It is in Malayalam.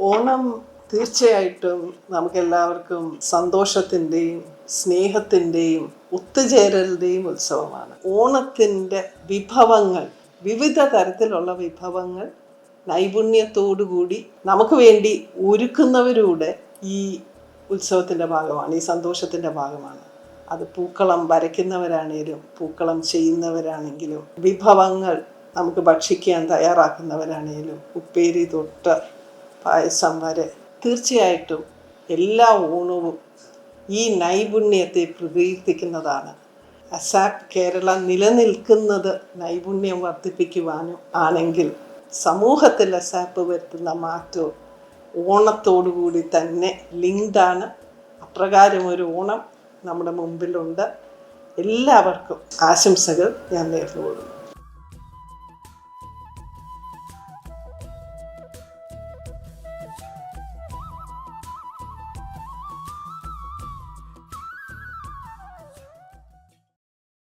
ഓണം തീർച്ചയായിട്ടും നമുക്കെല്ലാവർക്കും സന്തോഷത്തിൻ്റെയും സ്നേഹത്തിൻ്റെയും ഒത്തുചേരലിൻ്റെയും ഉത്സവമാണ്. ഓണത്തിൻ്റെ വിഭവങ്ങൾ, വിവിധ തരത്തിലുള്ള വിഭവങ്ങൾ നൈപുണ്യത്തോടുകൂടി നമുക്ക് വേണ്ടി ഒരുക്കുന്നവരുടെ ഈ ഉത്സവത്തിൻ്റെ ഭാഗമാണ്, ഈ സന്തോഷത്തിൻ്റെ ഭാഗമാണ്. അത് പൂക്കളം വരയ്ക്കുന്നവരാണേലും പൂക്കളം ചെയ്യുന്നവരാണെങ്കിലും വിഭവങ്ങൾ നമുക്ക് ഭക്ഷിക്കാൻ തയ്യാറാക്കുന്നവരാണേലും ഉപ്പേരി തൊട്ട് പായസം വരെ തീർച്ചയായിട്ടും എല്ലാ ഓണവും ഈ നൈപുണ്യത്തെ പ്രകീർത്തിക്കുന്നതാണ്. അസാപ്പ് കേരള നിലനിൽക്കുന്നത് നൈപുണ്യം വർദ്ധിപ്പിക്കുവാനും ആണെങ്കിൽ സമൂഹത്തിൽ അസാപ്പ് വരുത്തുന്ന മാറ്റവും ഓണത്തോടുകൂടി തന്നെ ലിങ്ക്ഡാണ്. അപ്രകാരം ഒരു ഓണം നമ്മുടെ മുമ്പിലുണ്ട്. എല്ലാവർക്കും ആശംസകൾ ഞാൻ നേർന്നുകൊള്ളുന്നു.